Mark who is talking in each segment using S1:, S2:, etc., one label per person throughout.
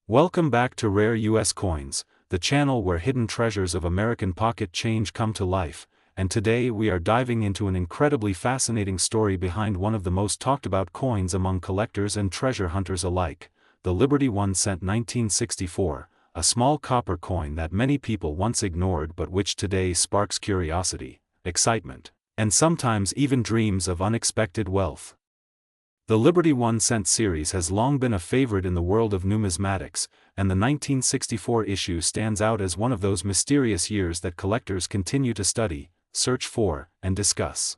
S1: Welcome back to Rare US Coins, the channel where hidden treasures of American pocket change come to life, and today we are diving into an incredibly fascinating story behind one of the most talked about coins among collectors and treasure hunters alike, the Liberty 1 cent 1964, a small copper coin that many people once ignored but which today sparks curiosity, excitement, and sometimes even dreams of unexpected wealth. The Liberty 1 cent series has long been a favorite in the world of numismatics, and the 1964 issue stands out as one of those mysterious years that collectors continue to study, search for, and discuss.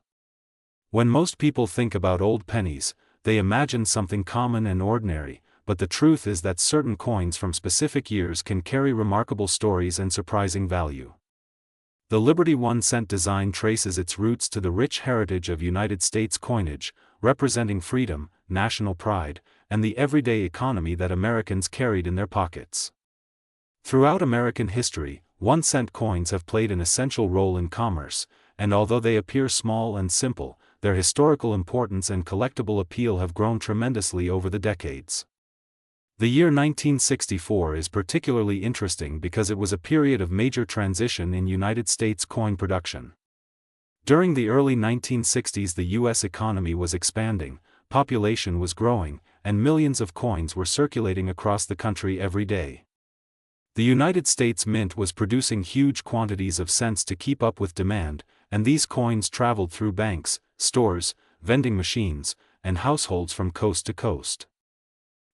S1: When most people think about old pennies, they imagine something common and ordinary, but the truth is that certain coins from specific years can carry remarkable stories and surprising value. The Liberty 1 cent design traces its roots to the rich heritage of United States coinage, representing freedom, national pride, and the everyday economy that Americans carried in their pockets. Throughout American history, 1 cent coins have played an essential role in commerce, and although they appear small and simple, their historical importance and collectible appeal have grown tremendously over the decades. The year 1964 is particularly interesting because it was a period of major transition in United States coin production. During the early 1960s, the U.S. economy was expanding, population was growing, and millions of coins were circulating across the country every day. The United States Mint was producing huge quantities of cents to keep up with demand, and these coins traveled through banks, stores, vending machines, and households from coast to coast.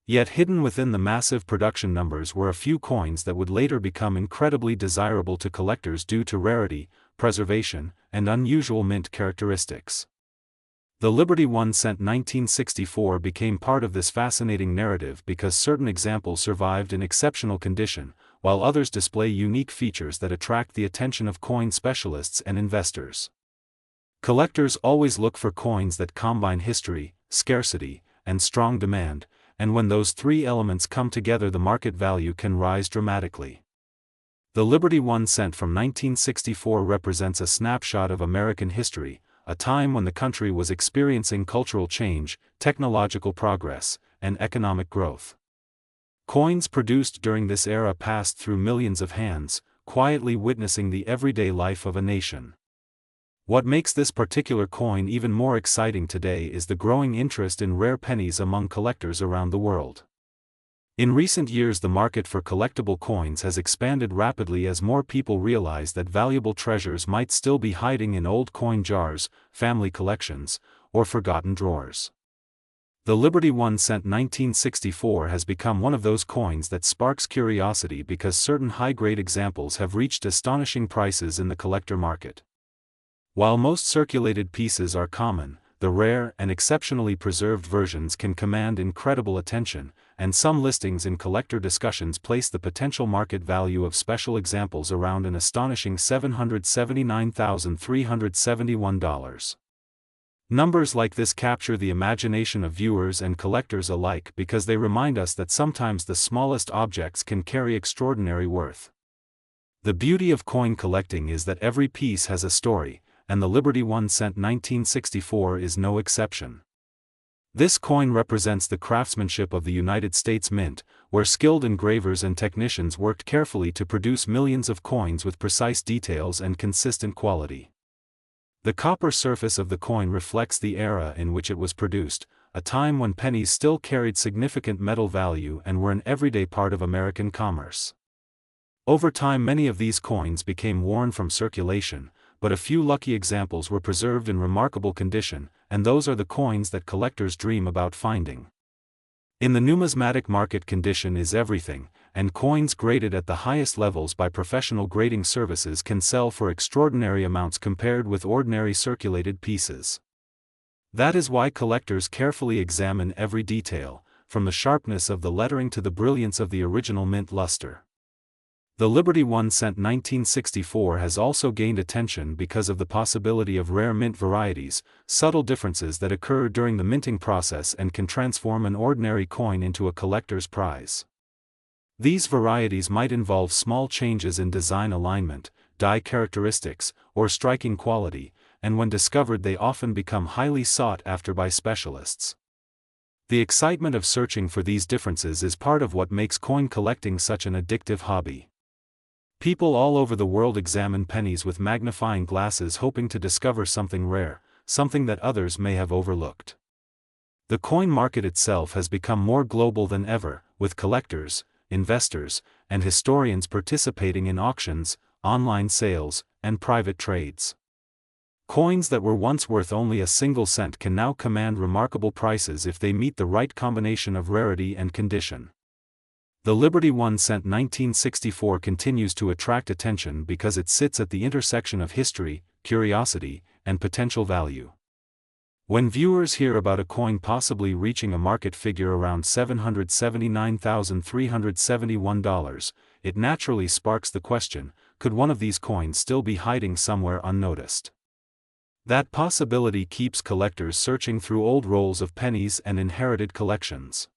S1: Yet hidden within the massive production numbers were a few coins that would later become incredibly desirable to collectors due to rarity, preservation, and unusual mint characteristics. The Liberty 1 cent 1964 became part of this fascinating narrative because certain examples survived in exceptional condition, while others display unique features that attract the attention of coin specialists and investors. Collectors always look for coins that combine history, scarcity, and strong demand, and when those three elements come together, the market value can rise dramatically. The Liberty 1 cent from 1964 represents a snapshot of American history, a time when the country was experiencing cultural change, technological progress, and economic growth. Coins produced during this era passed through millions of hands, quietly witnessing the everyday life of a nation. What makes this particular coin even more exciting today is the growing interest in rare pennies among collectors around the world. In recent years, the market for collectible coins has expanded rapidly as more people realize that valuable treasures might still be hiding in old coin jars, family collections, or forgotten drawers. The Liberty 1 cent 1964 has become one of those coins that sparks curiosity because certain high-grade examples have reached astonishing prices in the collector market. While most circulated pieces are common, the rare and exceptionally preserved versions can command incredible attention, and some listings in collector discussions place the potential market value of special examples around an astonishing $779,371. Numbers like this capture the imagination of viewers and collectors alike because they remind us that sometimes the smallest objects can carry extraordinary worth. The beauty of coin collecting is that every piece has a story, and the Liberty 1 cent 1964 is no exception. This coin represents the craftsmanship of the United States Mint, where skilled engravers and technicians worked carefully to produce millions of coins with precise details and consistent quality. The copper surface of the coin reflects the era in which it was produced, a time when pennies still carried significant metal value and were an everyday part of American commerce. Over time, many of these coins became worn from circulation, but a few lucky examples were preserved in remarkable condition, and those are the coins that collectors dream about finding. In the numismatic market, condition is everything, and coins graded at the highest levels by professional grading services can sell for extraordinary amounts compared with ordinary circulated pieces. That is why collectors carefully examine every detail, from the sharpness of the lettering to the brilliance of the original mint luster. The Liberty 1 cent 1964 has also gained attention because of the possibility of rare mint varieties, subtle differences that occur during the minting process and can transform an ordinary coin into a collector's prize. These varieties might involve small changes in design alignment, die characteristics, or striking quality, and when discovered they often become highly sought after by specialists. The excitement of searching for these differences is part of what makes coin collecting such an addictive hobby. People all over the world examine pennies with magnifying glasses hoping to discover something rare, something that others may have overlooked. The coin market itself has become more global than ever, with collectors, investors, and historians participating in auctions, online sales, and private trades. Coins that were once worth only a single cent can now command remarkable prices if they meet the right combination of rarity and condition. The Liberty 1 cent 1964 continues to attract attention because it sits at the intersection of history, curiosity, and potential value. When viewers hear about a coin possibly reaching a market figure around $779,371, it naturally sparks the question, could one of these coins still be hiding somewhere unnoticed? That possibility keeps collectors searching through old rolls of pennies and inherited collections.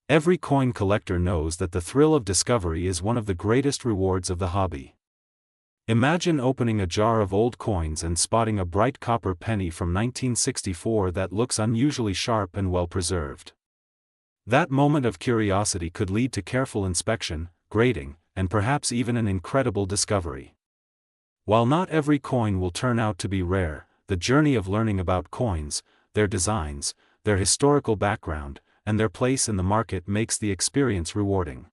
S1: Every coin collector knows that the thrill of discovery is one of the greatest rewards of the hobby. Imagine opening a jar of old coins and spotting a bright copper penny from 1964 that looks unusually sharp and well preserved. That moment of curiosity could lead to careful inspection, grading, and perhaps even an incredible discovery. While not every coin will turn out to be rare, the journey of learning about coins, their designs, their historical background, and their place in the market makes the experience rewarding.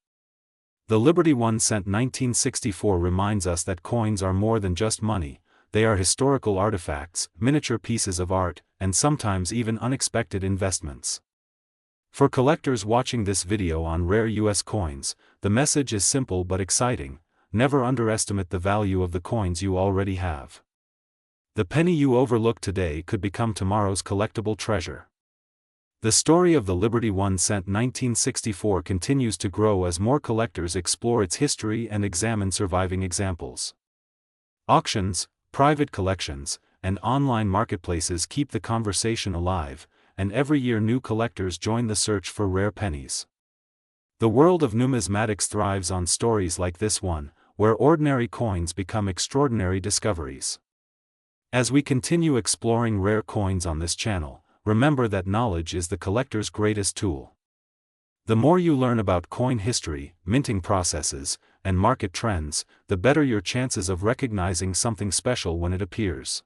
S1: The Liberty 1 cent 1964 reminds us that coins are more than just money, they are historical artifacts, miniature pieces of art, and sometimes even unexpected investments. For collectors watching this video on rare US coins, the message is simple but exciting: never underestimate the value of the coins you already have. The penny you overlook today could become tomorrow's collectible treasure. The story of the Liberty 1 cent 1964 continues to grow as more collectors explore its history and examine surviving examples. Auctions, private collections, and online marketplaces keep the conversation alive, and every year new collectors join the search for rare pennies. The world of numismatics thrives on stories like this one, where ordinary coins become extraordinary discoveries. As we continue exploring rare coins on this channel, remember that knowledge is the collector's greatest tool. The more you learn about coin history, minting processes, and market trends, the better your chances of recognizing something special when it appears.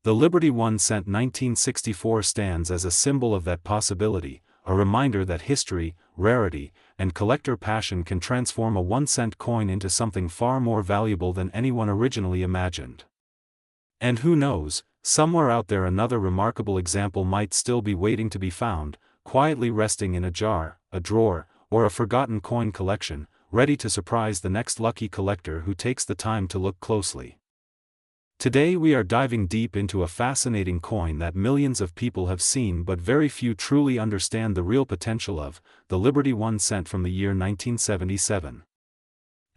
S1: The Liberty 1 cent 1964 stands as a symbol of that possibility, a reminder that history, rarity, and collector passion can transform a 1-cent coin into something far more valuable than anyone originally imagined. And who knows, somewhere out there another remarkable example might still be waiting to be found, quietly resting in a jar, a drawer, or a forgotten coin collection, ready to surprise the next lucky collector who takes the time to look closely. Today we are diving deep into a fascinating coin that millions of people have seen but very few truly understand the real potential of, the Liberty 1 cent from the year 1977.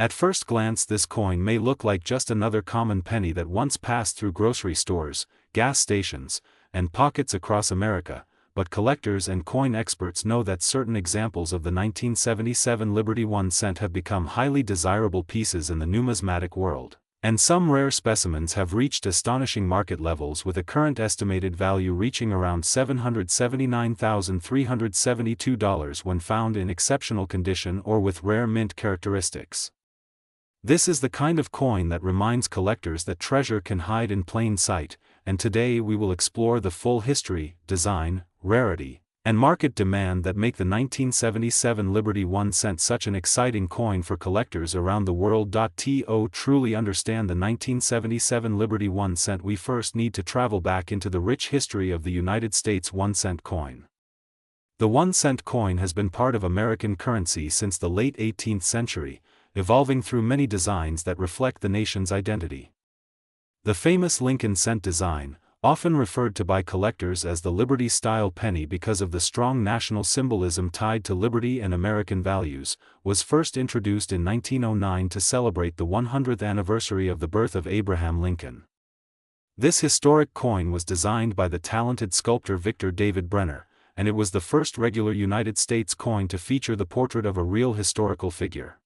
S1: At first glance this coin may look like just another common penny that once passed through grocery stores, gas stations, and pockets across America, but collectors and coin experts know that certain examples of the 1977 Liberty 1 cent have become highly desirable pieces in the numismatic world, and some rare specimens have reached astonishing market levels with a current estimated value reaching around $779,372 when found in exceptional condition or with rare mint characteristics. This is the kind of coin that reminds collectors that treasure can hide in plain sight, and today we will explore the full history, design, rarity, and market demand that make the 1977 Liberty 1 cent such an exciting coin for collectors around the world. To truly understand the 1977 Liberty 1 cent, we first need to travel back into the rich history of the United States 1 cent coin. The 1 cent coin has been part of American currency since the late 18th century, evolving through many designs that reflect the nation's identity. The famous Lincoln cent design, often referred to by collectors as the Liberty-style penny because of the strong national symbolism tied to liberty and American values, was first introduced in 1909 to celebrate the 100th anniversary of the birth of Abraham Lincoln. This historic coin was designed by the talented sculptor Victor David Brenner, and it was the first regular United States coin to feature the portrait of a real historical figure.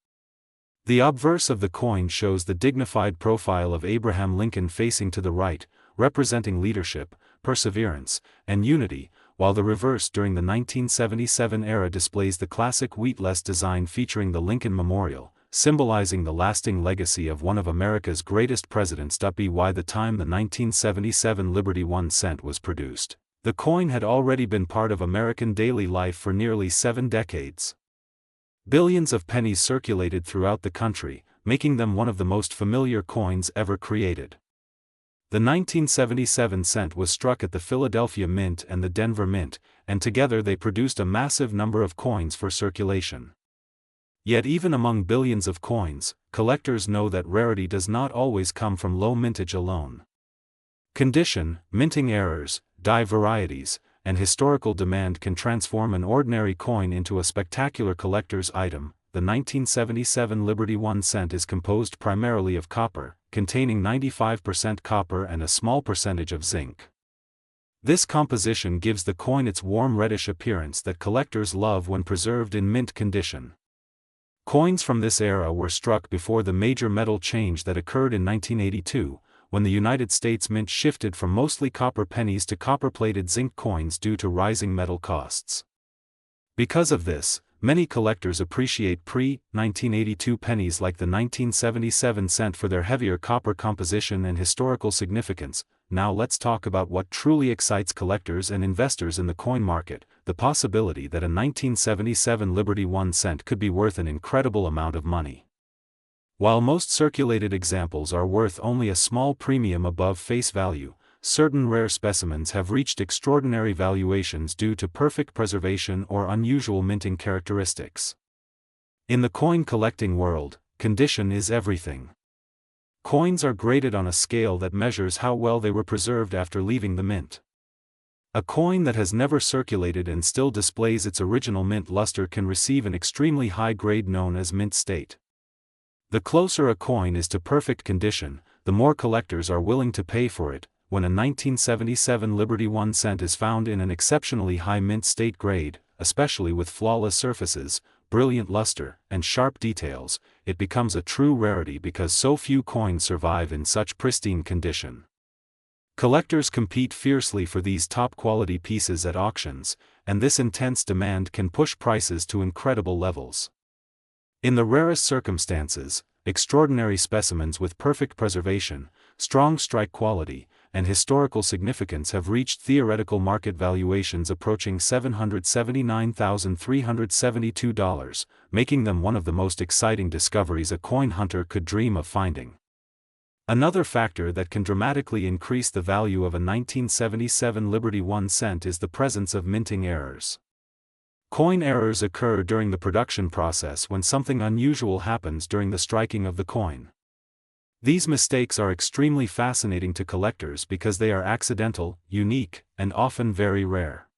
S1: The obverse of the coin shows the dignified profile of Abraham Lincoln facing to the right, representing leadership, perseverance, and unity, while the reverse during the 1977 era displays the classic wheatless design featuring the Lincoln Memorial, symbolizing the lasting legacy of one of America's greatest presidents. By the time the 1977 Liberty 1 cent was produced, the coin had already been part of American daily life for nearly 7 decades. Billions of pennies circulated throughout the country, making them one of the most familiar coins ever created. The 1977 cent was struck at the Philadelphia Mint and the Denver Mint, and together they produced a massive number of coins for circulation. Yet even among billions of coins, collectors know that rarity does not always come from low mintage alone. Condition, minting errors, die varieties, and historical demand can transform an ordinary coin into a spectacular collector's item. The 1977 Liberty 1 cent is composed primarily of copper, containing 95% copper and a small percentage of zinc. This composition gives the coin its warm reddish appearance that collectors love when preserved in mint condition. Coins from this era were struck before the major metal change that occurred in 1982, when the United States Mint shifted from mostly copper pennies to copper-plated zinc coins due to rising metal costs. Because of this, many collectors appreciate pre-1982 pennies like the 1977 cent for their heavier copper composition and historical significance. Now let's talk about what truly excites collectors and investors in the coin market, the possibility that a 1977 Liberty 1 cent could be worth an incredible amount of money. While most circulated examples are worth only a small premium above face value, certain rare specimens have reached extraordinary valuations due to perfect preservation or unusual minting characteristics. In the coin collecting world, condition is everything. Coins are graded on a scale that measures how well they were preserved after leaving the mint. A coin that has never circulated and still displays its original mint luster can receive an extremely high grade known as mint state. The closer a coin is to perfect condition, the more collectors are willing to pay for it. When a 1977 Liberty 1 cent is found in an exceptionally high mint state grade, especially with flawless surfaces, brilliant luster, and sharp details, it becomes a true rarity because so few coins survive in such pristine condition. Collectors compete fiercely for these top-quality pieces at auctions, and this intense demand can push prices to incredible levels. In the rarest circumstances, extraordinary specimens with perfect preservation, strong strike quality, and historical significance have reached theoretical market valuations approaching $779,372, making them one of the most exciting discoveries a coin hunter could dream of finding. Another factor that can dramatically increase the value of a 1977 Liberty 1 cent is the presence of minting errors. Coin errors occur during the production process when something unusual happens during the striking of the coin. These mistakes are extremely fascinating to collectors because they are accidental, unique, and often very rare.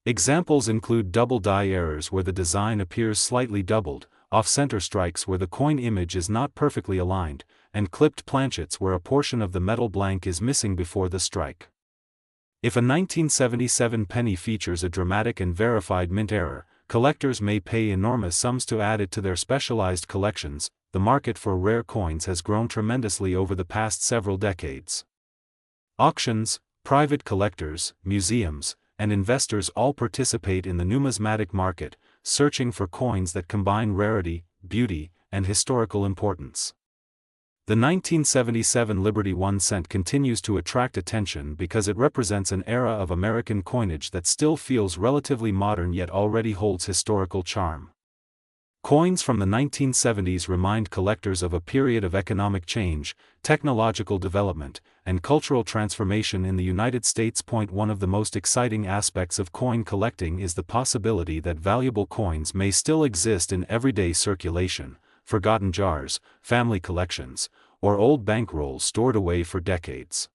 S1: Examples include double die errors where the design appears slightly doubled, off-center strikes where the coin image is not perfectly aligned, and clipped planchets where a portion of the metal blank is missing before the strike. If a 1977 penny features a dramatic and verified mint error, collectors may pay enormous sums to add it to their specialized collections. The market for rare coins has grown tremendously over the past several decades. Auctions, private collectors, museums, and investors all participate in the numismatic market, searching for coins that combine rarity, beauty, and historical importance. The 1977 Liberty 1 cent continues to attract attention because it represents an era of American coinage that still feels relatively modern yet already holds historical charm. Coins from the 1970s remind collectors of a period of economic change, technological development, and cultural transformation in the United States. One of the most exciting aspects of coin collecting is the possibility that valuable coins may still exist in everyday circulation, forgotten jars, family collections, or old bankrolls stored away for decades.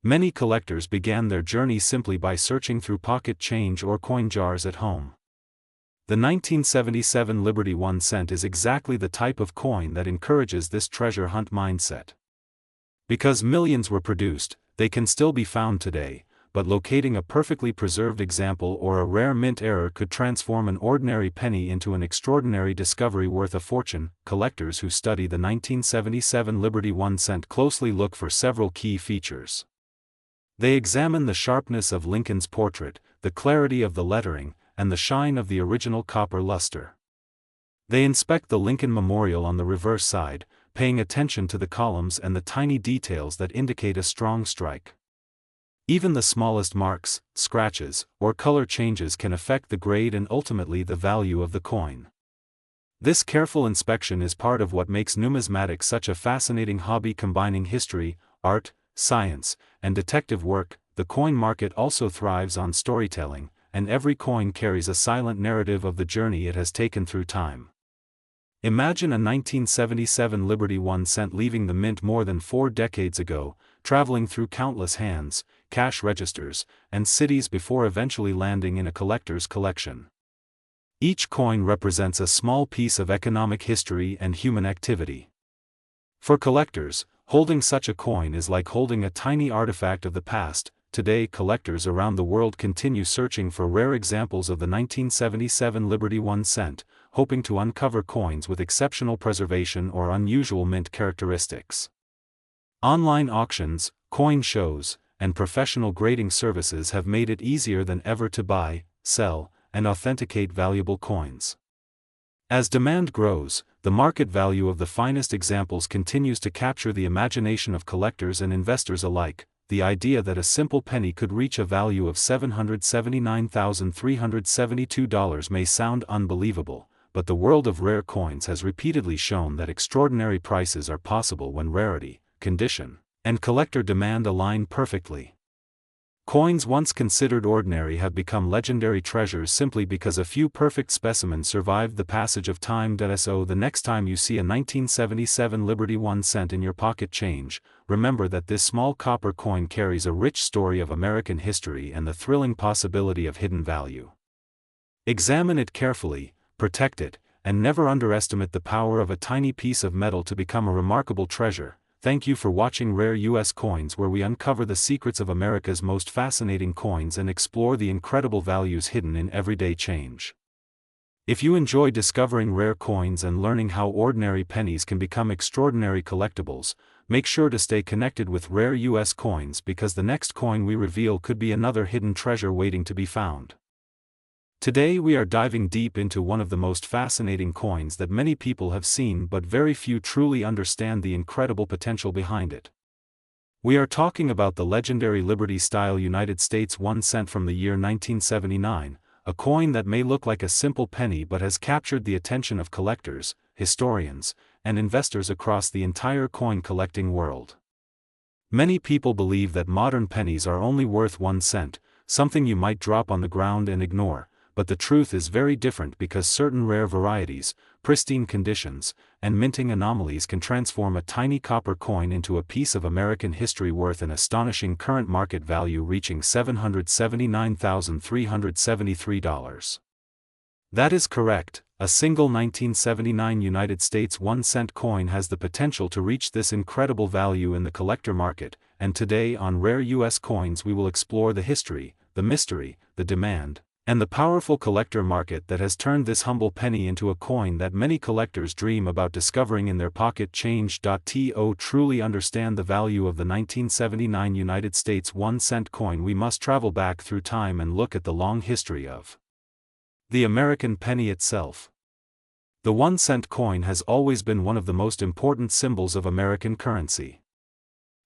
S1: Many collectors began their journey simply by searching through pocket change or coin jars at home. The 1977 Liberty 1 cent is exactly the type of coin that encourages this treasure hunt mindset. Because millions were produced, they can still be found today, but locating a perfectly preserved example or a rare mint error could transform an ordinary penny into an extraordinary discovery worth a fortune. Collectors who study the 1977 Liberty 1 cent closely look for several key features. They examine the sharpness of Lincoln's portrait, the clarity of the lettering, and the shine of the original copper luster. They inspect the Lincoln Memorial on the reverse side, paying attention to the columns and the tiny details that indicate a strong strike. Even the smallest marks, scratches, or color changes can affect the grade and ultimately the value of the coin. This careful inspection is part of what makes numismatics such a fascinating hobby, combining history, art, science, and detective work. The coin market also thrives on storytelling, and every coin carries a silent narrative of the journey it has taken through time. Imagine a 1977 Liberty 1 cent leaving the mint more than 4 decades ago, traveling through countless hands, cash registers, and cities before eventually landing in a collector's collection. Each coin represents a small piece of economic history and human activity. For collectors, holding such a coin is like holding a tiny artifact of the past. Today, collectors around the world continue searching for rare examples of the 1977 Liberty 1 cent, hoping to uncover coins with exceptional preservation or unusual mint characteristics. Online auctions, coin shows, and professional grading services have made it easier than ever to buy, sell, and authenticate valuable coins. As demand grows, the market value of the finest examples continues to capture the imagination of collectors and investors alike. The idea that a simple penny could reach a value of $779,372 may sound unbelievable, but the world of rare coins has repeatedly shown that extraordinary prices are possible when rarity, condition, and collector demand align perfectly. Coins once considered ordinary have become legendary treasures simply because a few perfect specimens survived the passage of time. So the next time you see a 1977 Liberty 1 cent in your pocket change, remember that this small copper coin carries a rich story of American history and the thrilling possibility of hidden value. Examine it carefully, protect it, and never underestimate the power of a tiny piece of metal to become a remarkable treasure. Thank you for watching Rare US Coins, where we uncover the secrets of America's most fascinating coins and explore the incredible values hidden in everyday change. If you enjoy discovering rare coins and learning how ordinary pennies can become extraordinary collectibles, make sure to stay connected with Rare US Coins, because the next coin we reveal could be another hidden treasure waiting to be found. Today we are diving deep into one of the most fascinating coins that many people have seen but very few truly understand the incredible potential behind it. We are talking about the legendary Liberty-style United States 1 cent from the year 1979, a coin that may look like a simple penny but has captured the attention of collectors, historians, and investors across the entire coin collecting world. Many people believe that modern pennies are only worth 1 cent, something you might drop on the ground and ignore. But the truth is very different, because certain rare varieties, pristine conditions, and minting anomalies can transform a tiny copper coin into a piece of American history worth an astonishing current market value reaching $779,373. That is correct, a single 1979 United States 1 cent coin has the potential to reach this incredible value in the collector market, and today on Rare US Coins we will explore the history, the mystery, the demand, and the powerful collector market that has turned this humble penny into a coin that many collectors dream about discovering in their pocket change. To truly understand the value of the 1979 United States 1 cent coin, we must travel back through time and look at the long history of the American penny itself. The 1 cent coin has always been one of the most important symbols of American currency.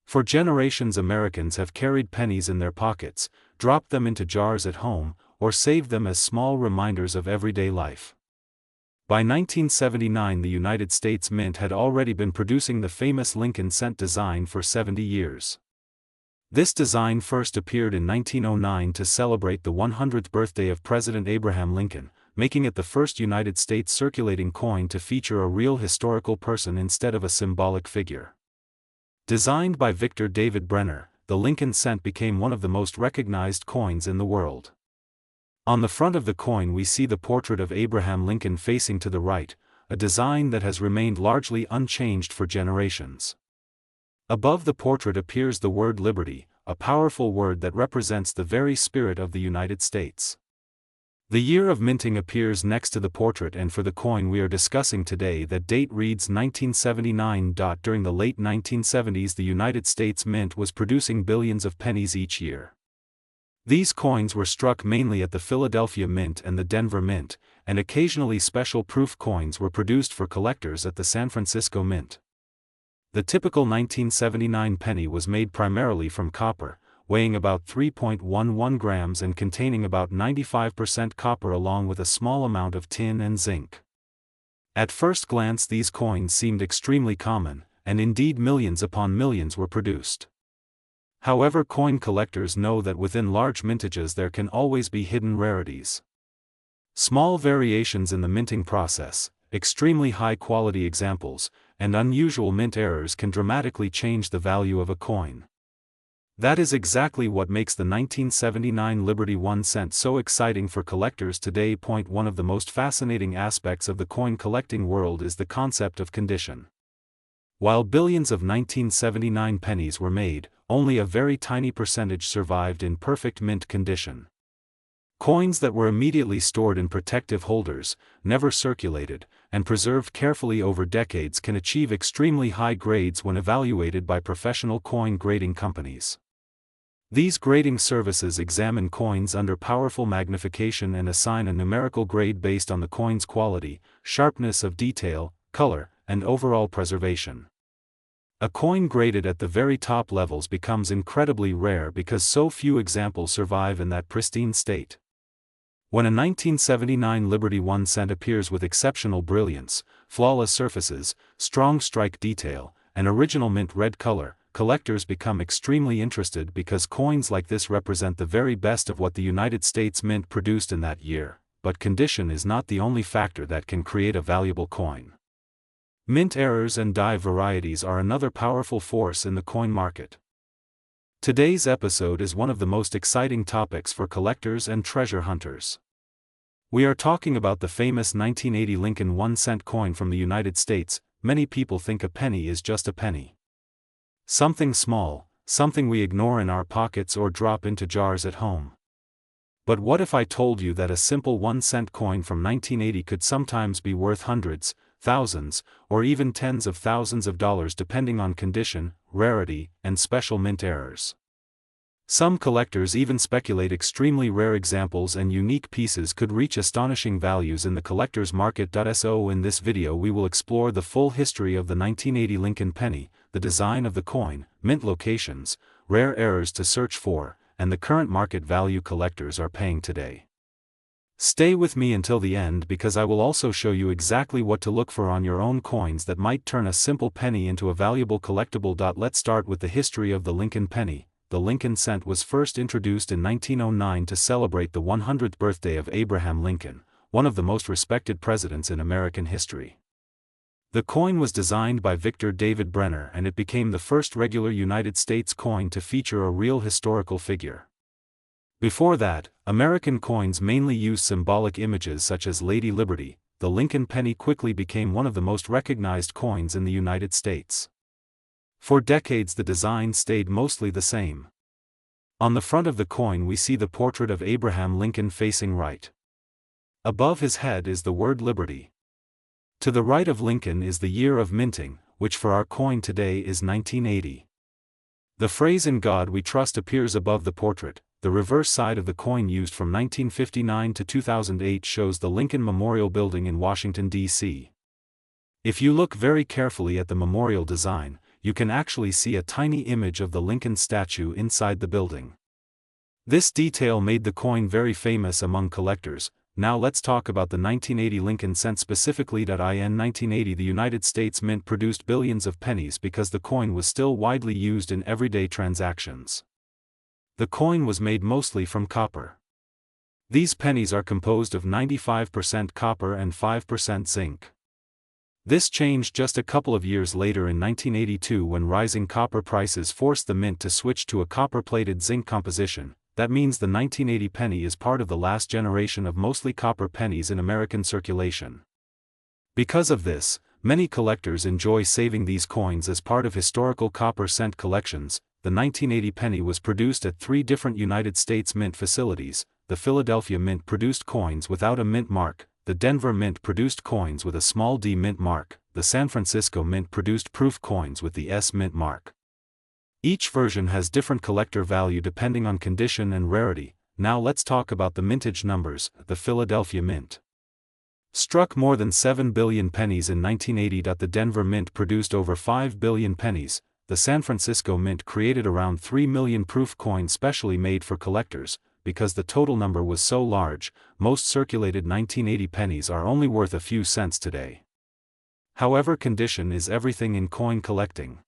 S1: For generations, Americans have carried pennies in their pockets, dropped them into jars at home, or saved them as small reminders of everyday life. By 1979, the United States Mint had already been producing the famous Lincoln cent design for 70 years. This design first appeared in 1909 to celebrate the 100th birthday of President Abraham Lincoln, making it the first United States circulating coin to feature a real historical person instead of a symbolic figure. Designed by Victor David Brenner, the Lincoln cent became one of the most recognized coins in the world. On the front of the coin we see the portrait of Abraham Lincoln facing to the right, a design that has remained largely unchanged for generations. Above the portrait appears the word liberty, a powerful word that represents the very spirit of the United States. The year of minting appears next to the portrait, and for the coin we are discussing today, that date reads 1979. During the late 1970s, the United States Mint was producing billions of pennies each year. These coins were struck mainly at the Philadelphia Mint and the Denver Mint, and occasionally special proof coins were produced for collectors at the San Francisco Mint. The typical 1979 penny was made primarily from copper, weighing about 3.11 grams and containing about 95% copper along with a small amount of tin and zinc. At first glance these coins seemed extremely common, and indeed millions upon millions were produced. However, coin collectors know that within large mintages there can always be hidden rarities. Small variations in the minting process, extremely high-quality examples, and unusual mint errors can dramatically change the value of a coin. That is exactly what makes the 1979 Liberty 1 cent so exciting for collectors today. One of the most fascinating aspects of the coin collecting world is the concept of condition. While billions of 1979 pennies were made, only a very tiny percentage survived in perfect mint condition. Coins that were immediately stored in protective holders, never circulated, and preserved carefully over decades can achieve extremely high grades when evaluated by professional coin grading companies. These grading services examine coins under powerful magnification and assign a numerical grade based on the coin's quality, sharpness of detail, color, and overall preservation. A coin graded at the very top levels becomes incredibly rare because so few examples survive in that pristine state. When a 1979 Liberty 1 cent appears with exceptional brilliance, flawless surfaces, strong strike detail, and original mint red color, collectors become extremely interested because coins like this represent the very best of what the United States Mint produced in that year. But condition is not the only factor that can create a valuable coin. Mint errors and die varieties are another powerful force in the coin market. Today's episode is one of the most exciting topics for collectors and treasure hunters. We are talking about the famous 1980 Lincoln 1 cent coin from the United States. Many people think a penny is just a penny. Something small, something we ignore in our pockets or drop into jars at home. But what if I told you that a simple 1 cent coin from 1980 could sometimes be worth hundreds, thousands, or even tens of thousands of dollars depending on condition, rarity, and special mint errors? Some collectors even speculate extremely rare examples and unique pieces could reach astonishing values in the collector's market. So in this video we will explore the full history of the 1980 Lincoln penny, the design of the coin, mint locations, rare errors to search for, and the current market value collectors are paying today. Stay with me until the end because I will also show you exactly what to look for on your own coins that might turn a simple penny into a valuable collectible. Let's start with the history of the Lincoln penny. The Lincoln cent was first introduced in 1909 to celebrate the 100th birthday of Abraham Lincoln, one of the most respected presidents in American history. The coin was designed by Victor David Brenner and it became the first regular United States coin to feature a real historical figure. Before that, American coins mainly used symbolic images such as Lady Liberty. The Lincoln penny quickly became one of the most recognized coins in the United States. For decades the design stayed mostly the same. On the front of the coin we see the portrait of Abraham Lincoln facing right. Above his head is the word Liberty. To the right of Lincoln is the year of minting, which for our coin today is 1980. The phrase "In God We Trust" appears above the portrait. The reverse side of the coin used from 1959 to 2008 shows the Lincoln Memorial Building in Washington, D.C. If you look very carefully at the memorial design, you can actually see a tiny image of the Lincoln statue inside the building. This detail made the coin very famous among collectors. Now let's talk about the 1980 Lincoln cent specifically. In 1980 the United States Mint produced billions of pennies because the coin was still widely used in everyday transactions. The coin was made mostly from copper. These pennies are composed of 95% copper and 5% zinc. This changed just a couple of years later in 1982 when rising copper prices forced the mint to switch to a copper-plated zinc composition. That means the 1980 penny is part of the last generation of mostly copper pennies in American circulation. Because of this, many collectors enjoy saving these coins as part of historical copper cent collections. The 1980 penny was produced at 3 different United States Mint facilities. The Philadelphia Mint produced coins without a mint mark, the Denver Mint produced coins with a small d mint mark, the San Francisco Mint produced proof coins with the S mint mark. Each version has different collector value depending on condition and rarity. Now let's talk about the mintage numbers. The Philadelphia Mint struck more than 7 billion pennies in 1980. The Denver Mint produced over 5 billion pennies. The San Francisco Mint created around 3 million proof coins specially made for collectors. Because the total number was so large, most circulated 1980 pennies are only worth a few cents today. However, condition is everything in coin collecting.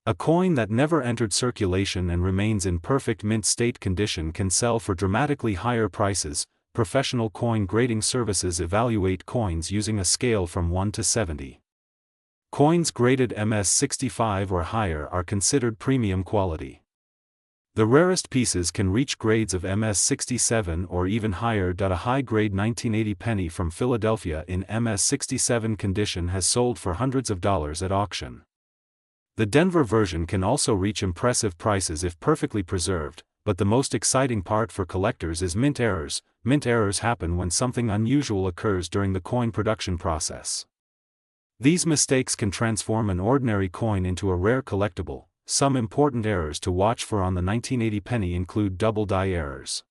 S1: A coin that never entered circulation and remains in perfect mint state condition can sell for dramatically higher prices. Professional coin grading services evaluate coins using a scale from 1 to 70. Coins graded MS65 or higher are considered premium quality. The rarest pieces can reach grades of MS67 or even higher. A high-grade 1980 penny from Philadelphia in MS67 condition has sold for hundreds of dollars at auction. The Denver version can also reach impressive prices if perfectly preserved, but the most exciting part for collectors is mint errors. Mint errors happen when something unusual occurs during the coin production process. These mistakes can transform an ordinary coin into a rare collectible. Some important errors to watch for on the 1980 penny include double die errors.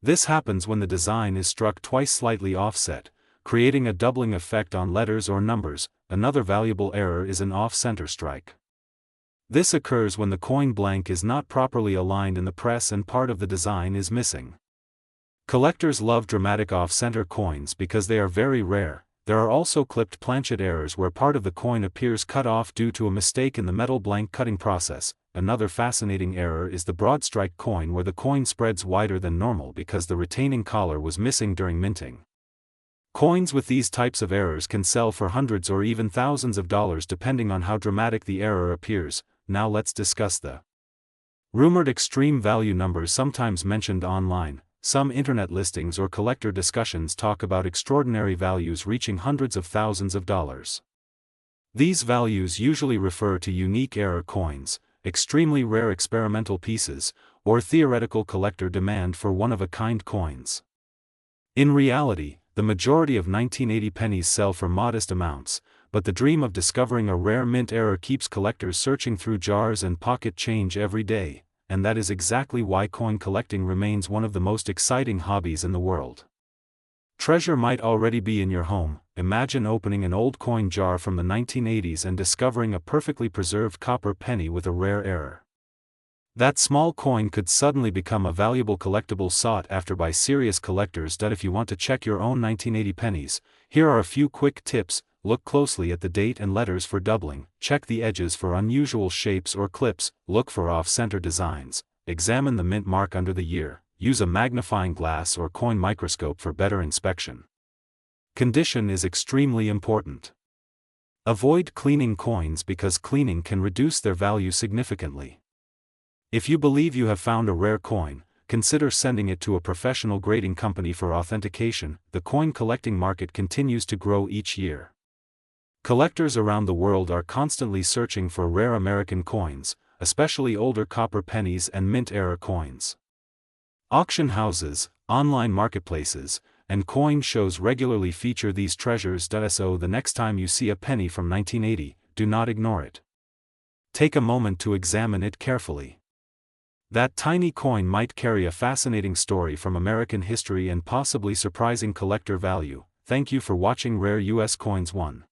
S1: This happens when the design is struck twice slightly offset, creating a doubling effect on letters or numbers. Another valuable error is an off-center strike. This occurs when the coin blank is not properly aligned in the press and part of the design is missing. Collectors love dramatic off-center coins because they are very rare. There are also clipped planchet errors where part of the coin appears cut off due to a mistake in the metal blank cutting process. Another fascinating error is the broad strike coin where the coin spreads wider than normal because the retaining collar was missing during minting. Coins with these types of errors can sell for hundreds or even thousands of dollars depending on how dramatic the error appears. Now let's discuss the rumored extreme value numbers sometimes mentioned online. Some internet listings or collector discussions talk about extraordinary values reaching hundreds of thousands of dollars. These values usually refer to unique error coins, extremely rare experimental pieces, or theoretical collector demand for one-of-a-kind coins. In reality, the majority of 1980 pennies sell for modest amounts, but the dream of discovering a rare mint error keeps collectors searching through jars and pocket change every day. And that is exactly why coin collecting remains one of the most exciting hobbies in the world. Treasure might already be in your home. Imagine opening an old coin jar from the 1980s and discovering a perfectly preserved copper penny with a rare error. That small coin could suddenly become a valuable collectible sought after by serious collectors. If you want to check your own 1980 pennies, here are a few quick tips. Look closely at the date and letters for doubling, check the edges for unusual shapes or clips, look for off-center designs, examine the mint mark under the year, use a magnifying glass or coin microscope for better inspection. Condition is extremely important. Avoid cleaning coins because cleaning can reduce their value significantly. If you believe you have found a rare coin, consider sending it to a professional grading company for authentication. The coin collecting market continues to grow each year. Collectors around the world are constantly searching for rare American coins, especially older copper pennies and mint era coins. Auction houses, online marketplaces, and coin shows regularly feature these treasures. So the next time you see a penny from 1980, do not ignore it. Take a moment to examine it carefully. That tiny coin might carry a fascinating story from American history and possibly surprising collector value. Thank you for watching Rare US Coins 1.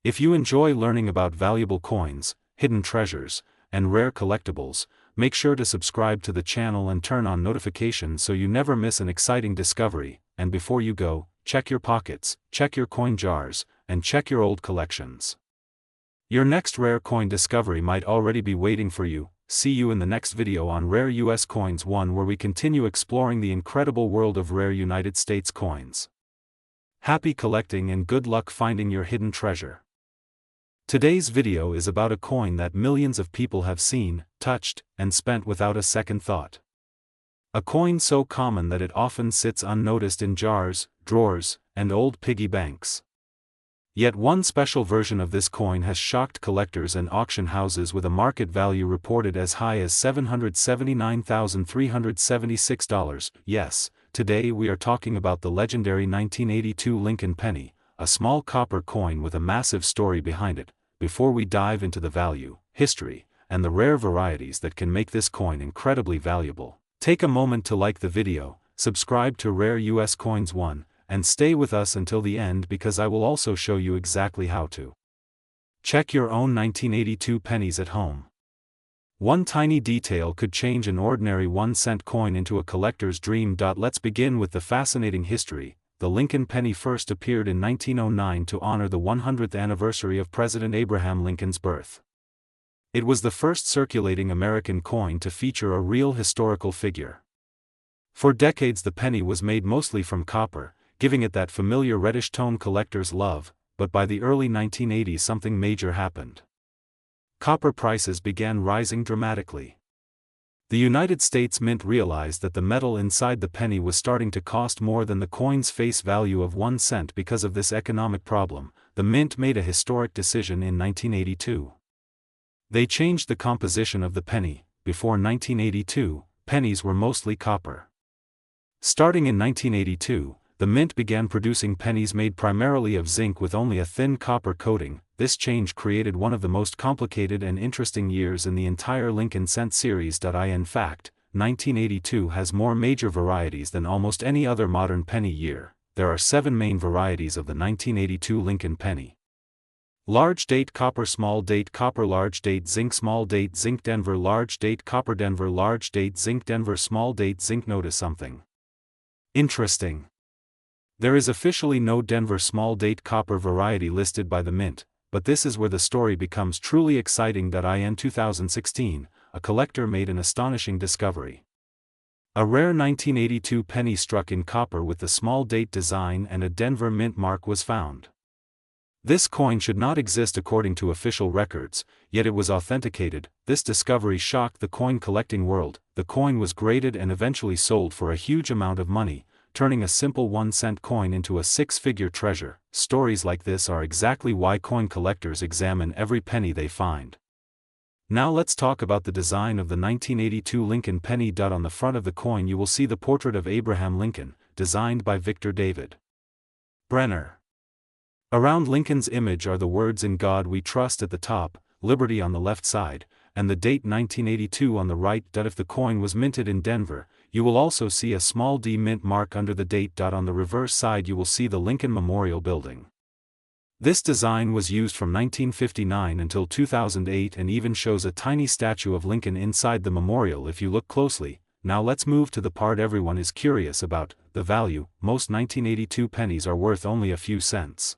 S1: If you enjoy learning about valuable coins, hidden treasures, and rare collectibles, make sure to subscribe to the channel and turn on notifications so you never miss an exciting discovery. And before you go, check your pockets, check your coin jars, and check your old collections. Your next rare coin discovery might already be waiting for you. See you in the next video on Rare US Coins 1, where we continue exploring the incredible world of rare United States coins. Happy collecting and good luck finding your hidden treasure. Today's video is about a coin that millions of people have seen, touched, and spent without a second thought. A coin so common that it often sits unnoticed in jars, drawers, and old piggy banks. Yet one special version of this coin has shocked collectors and auction houses with a market value reported as high as $779,376. Yes, today we are talking about the legendary 1982 Lincoln penny, a small copper coin with a massive story behind it. Before we dive into the value, history, and the rare varieties that can make this coin incredibly valuable, Take a moment to like the video, subscribe to Rare US Coins 1, and stay with us until the end because I will also show you exactly how to check your own 1982 pennies at home. One tiny detail could change an ordinary 1-cent coin into a collector's dream. Let's begin with the fascinating history. The Lincoln penny first appeared in 1909 to honor the 100th anniversary of President Abraham Lincoln's birth. It was the first circulating American coin to feature a real historical figure. For decades the penny was made mostly from copper, giving it that familiar reddish tone collectors love, but by the early 1980s something major happened. Copper prices began rising dramatically. The United States Mint realized that the metal inside the penny was starting to cost more than the coin's face value of 1 cent. Because of this economic problem, the Mint made a historic decision in 1982. They changed the composition of the penny. Before 1982, pennies were mostly copper. Starting in 1982, the Mint began producing pennies made primarily of zinc with only a thin copper coating. This change created one of the most complicated and interesting years in the entire Lincoln cent series. In fact, 1982 has more major varieties than almost any other modern penny year. There are 7 main varieties of the 1982 Lincoln penny. Large date copper, small date copper, large date zinc, small date zinc Denver, large date copper Denver, large date zinc Denver, small date zinc. Notice something interesting. There is officially no Denver small date copper variety listed by the Mint, but this is where the story becomes truly exciting. In 2016, a collector made an astonishing discovery. A rare 1982 penny struck in copper with the small date design and a Denver Mint mark was found. This coin should not exist according to official records, yet it was authenticated. This discovery shocked the coin collecting world. The coin was graded and eventually sold for a huge amount of money, turning a simple 1-cent coin into a 6-figure treasure. Stories like this are exactly why coin collectors examine every penny they find. Now let's talk about the design of the 1982 Lincoln penny. On the front of the coin you will see the portrait of Abraham Lincoln, designed by Victor David Brenner. Around Lincoln's image are the words "In God We Trust" at the top, Liberty on the left side, and the date 1982 on the right. If the coin was minted in Denver, you will also see a small D Mint mark under the date. On the reverse side you will see the Lincoln Memorial Building. This design was used from 1959 until 2008 and even shows a tiny statue of Lincoln inside the memorial if you look closely. Now let's move to the part everyone is curious about, the value. Most 1982 pennies are worth only a few cents.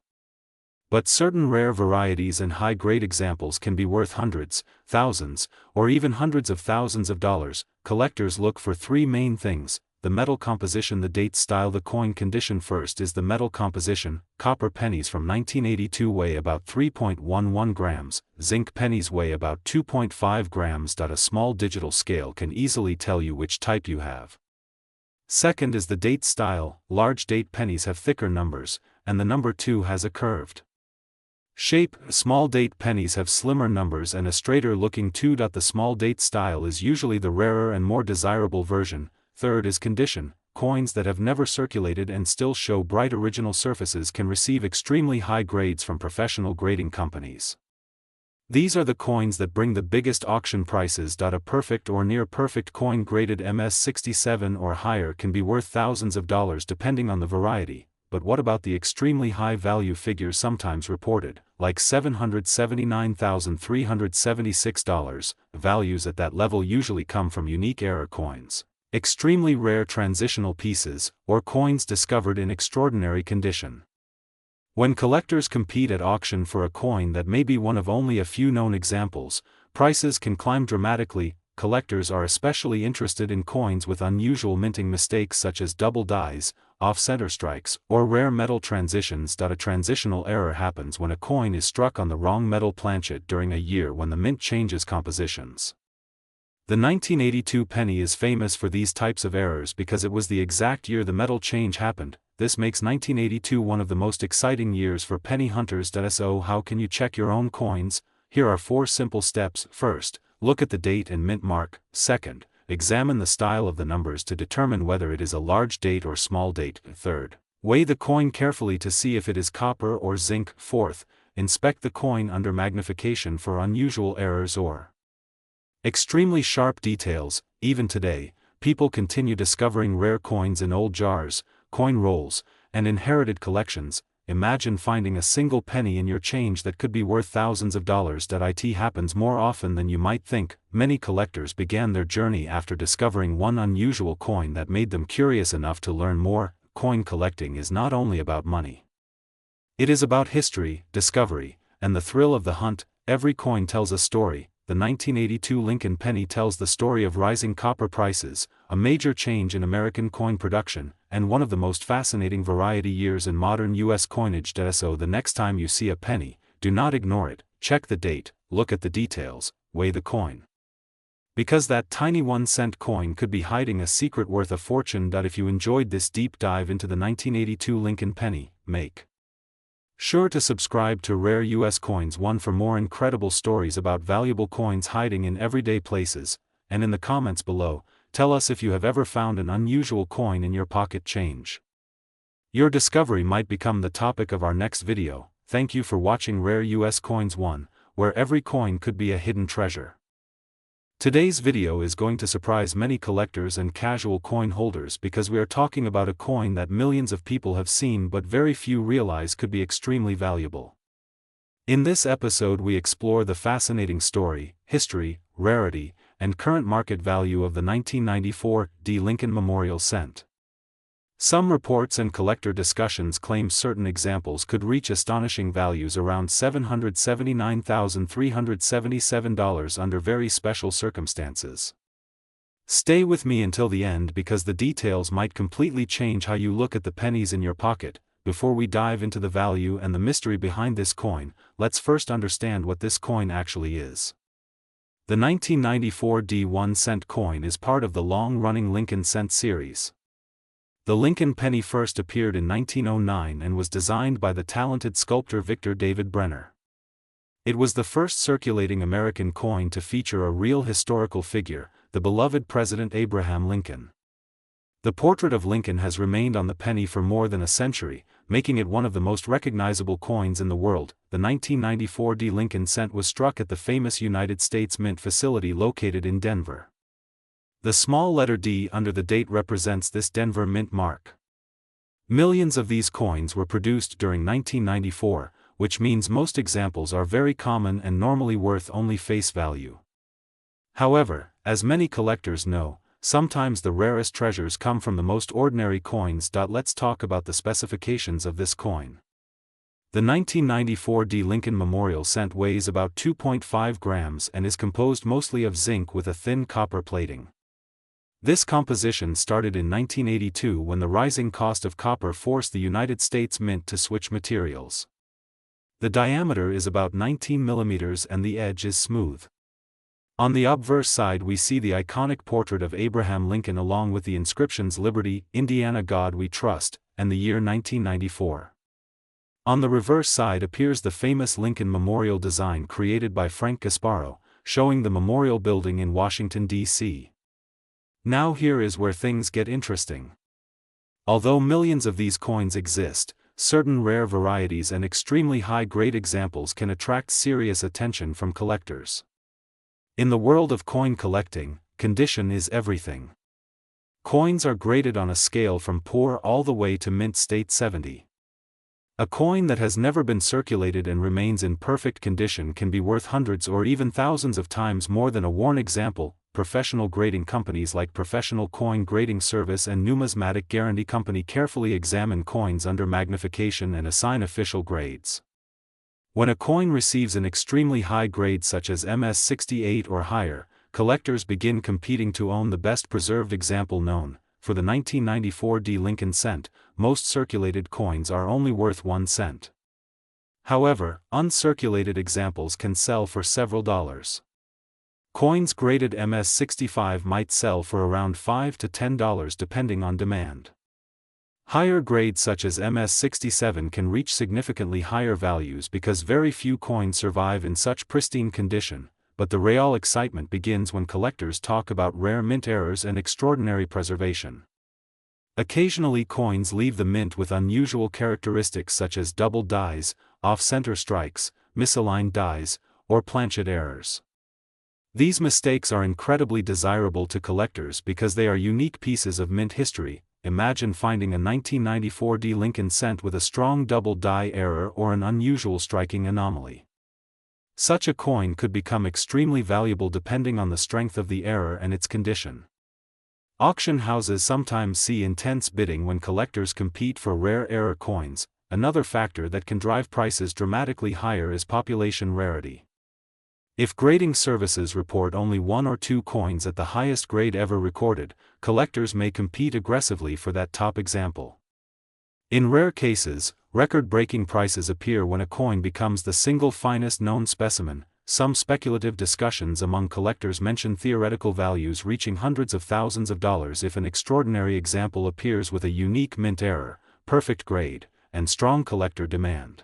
S1: But certain rare varieties and high-grade examples can be worth hundreds, thousands, or even hundreds of thousands of dollars. Collectors look for 3 main things: the metal composition, the date, style, the coin condition. First is the metal composition. Copper pennies from 1982 weigh about 3.11 grams, zinc pennies weigh about 2.5 grams. A small digital scale can easily tell you which type you have. Second is the date, style. Large date pennies have thicker numbers, and the number 2 has a curved shape. Small date pennies have slimmer numbers and a straighter looking 2. The small date style is usually the rarer and more desirable version. Third is condition. Coins that have never circulated and still show bright original surfaces can receive extremely high grades from professional grading companies. These are the coins that bring the biggest auction prices. A perfect or near perfect coin graded MS67 or higher can be worth thousands of dollars depending on the variety. But what about the extremely high value figures sometimes reported, like $779,376? Values at that level usually come from unique error coins, extremely rare transitional pieces, or coins discovered in extraordinary condition. When collectors compete at auction for a coin that may be one of only a few known examples, prices can climb dramatically. Collectors are especially interested in coins with unusual minting mistakes such as double dies, off-center strikes, or rare metal transitions. A transitional error happens when a coin is struck on the wrong metal planchet during a year when the mint changes compositions. The 1982 penny is famous for these types of errors because it was the exact year the metal change happened. This makes 1982 one of the most exciting years for penny hunters. So how can you check your own coins? Here are 4 simple steps. First, look at the date and mint mark. Second, examine the style of the numbers to determine whether it is a large date or small date. Third, weigh the coin carefully to see if it is copper or zinc. Fourth, inspect the coin under magnification for unusual errors or extremely sharp details. Even today, people continue discovering rare coins in old jars, coin rolls, and inherited collections. Imagine finding a single penny in your change that could be worth thousands of dollars. It happens more often than you might think. Many collectors began their journey after discovering one unusual coin that made them curious enough to learn more. Coin collecting is not only about money. It is about history, discovery, and the thrill of the hunt. Every coin tells a story. The 1982 Lincoln penny tells the story of rising copper prices, a major change in American coin production, and one of the most fascinating variety years in modern U.S. coinage. So the next time you see a penny, do not ignore it, check the date, look at the details, weigh the coin. Because that tiny 1-cent coin could be hiding a secret worth a fortune. If you enjoyed this deep dive into the 1982 Lincoln penny, make sure to subscribe to Rare US Coins 1 for more incredible stories about valuable coins hiding in everyday places, and in the comments below, tell us if you have ever found an unusual coin in your pocket change. Your discovery might become the topic of our next video. Thank you for watching Rare US Coins 1, where every coin could be a hidden treasure. Today's video is going to surprise many collectors and casual coin holders because we are talking about a coin that millions of people have seen but very few realize could be extremely valuable. In this episode we explore the fascinating story, history, rarity, and current market value of the 1994 Lincoln Memorial Cent. Some reports and collector discussions claim certain examples could reach astonishing values around $779,377 under very special circumstances. Stay with me until the end because the details might completely change how you look at the pennies in your pocket. Before we dive into the value and the mystery behind this coin, let's first understand what this coin actually is. The 1994 1-cent coin is part of the long-running Lincoln Cent series. The Lincoln penny first appeared in 1909 and was designed by the talented sculptor Victor David Brenner. It was the first circulating American coin to feature a real historical figure, the beloved President Abraham Lincoln. The portrait of Lincoln has remained on the penny for more than a century, making it one of the most recognizable coins in the world. The 1994 Lincoln Cent was struck at the famous United States Mint facility located in Denver. The small letter D under the date represents this Denver Mint mark. Millions of these coins were produced during 1994, which means most examples are very common and normally worth only face value. However, as many collectors know, sometimes the rarest treasures come from the most ordinary coins. Let's talk about the specifications of this coin. The 1994 Lincoln Memorial Cent weighs about 2.5 grams and is composed mostly of zinc with a thin copper plating. This composition started in 1982 when the rising cost of copper forced the United States Mint to switch materials. The diameter is about 19 millimeters and the edge is smooth. On the obverse side we see the iconic portrait of Abraham Lincoln along with the inscriptions Liberty, Indiana, God We Trust, and the year 1994. On the reverse side appears the famous Lincoln Memorial design created by Frank Gasparo, showing the memorial building in Washington, D.C. Now here is where things get interesting. Although millions of these coins exist, certain rare varieties and extremely high-grade examples can attract serious attention from collectors. In the world of coin collecting, condition is everything. Coins are graded on a scale from poor all the way to mint state 70. A coin that has never been circulated and remains in perfect condition can be worth hundreds or even thousands of times more than a worn example. Professional grading companies like Professional Coin Grading Service and Numismatic Guarantee Company carefully examine coins under magnification and assign official grades. When a coin receives an extremely high grade such as MS68 or higher, collectors begin competing to own the best preserved example known. For the 1994 Lincoln Cent, most circulated coins are only worth 1 cent. However, uncirculated examples can sell for several dollars. Coins graded MS65 might sell for around $5 to $10 depending on demand. Higher grades such as MS67 can reach significantly higher values because very few coins survive in such pristine condition, but the real excitement begins when collectors talk about rare mint errors and extraordinary preservation. Occasionally coins leave the mint with unusual characteristics such as doubled dies, off-center strikes, misaligned dies, or planchet errors. These mistakes are incredibly desirable to collectors because they are unique pieces of mint history. Imagine finding a 1994 D Lincoln cent with a strong double die error or an unusual striking anomaly. Such a coin could become extremely valuable depending on the strength of the error and its condition. Auction houses sometimes see intense bidding when collectors compete for rare error coins. Another factor that can drive prices dramatically higher is population rarity. If grading services report only 1 or 2 coins at the highest grade ever recorded, collectors may compete aggressively for that top example. In rare cases, record-breaking prices appear when a coin becomes the single finest known specimen. Some speculative discussions among collectors mention theoretical values reaching hundreds of thousands of dollars if an extraordinary example appears with a unique mint error, perfect grade, and strong collector demand.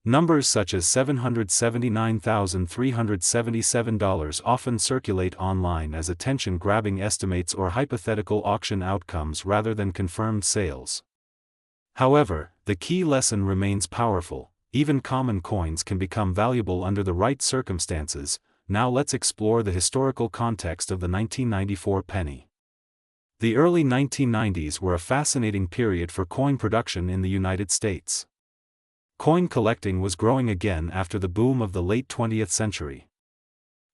S1: Numbers such as $779,377 often circulate online as attention-grabbing estimates or hypothetical auction outcomes rather than confirmed sales. However, the key lesson remains powerful: even common coins can become valuable under the right circumstances. Now let's explore the historical context of the 1994 penny. The early 1990s were a fascinating period for coin production in the United States. Coin collecting was growing again after the boom of the late 20th century.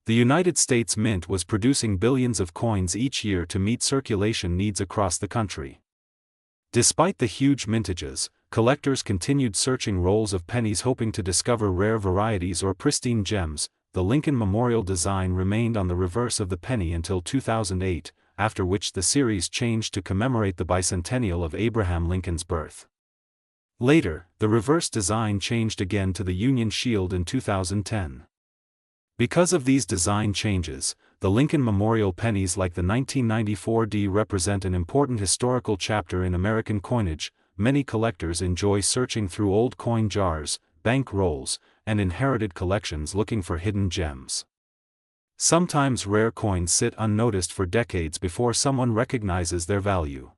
S1: The United States Mint was producing billions of coins each year to meet circulation needs across the country. Despite the huge mintages, collectors continued searching rolls of pennies hoping to discover rare varieties or pristine gems. The Lincoln Memorial design remained on the reverse of the penny until 2008, after which the series changed to commemorate the bicentennial of Abraham Lincoln's birth. Later, the reverse design changed again to the Union Shield in 2010. Because of these design changes, the Lincoln Memorial pennies like the 1994 D represent an important historical chapter in American coinage. Many collectors enjoy searching through old coin jars, bank rolls, and inherited collections looking for hidden gems. Sometimes rare coins sit unnoticed for decades before someone recognizes their value.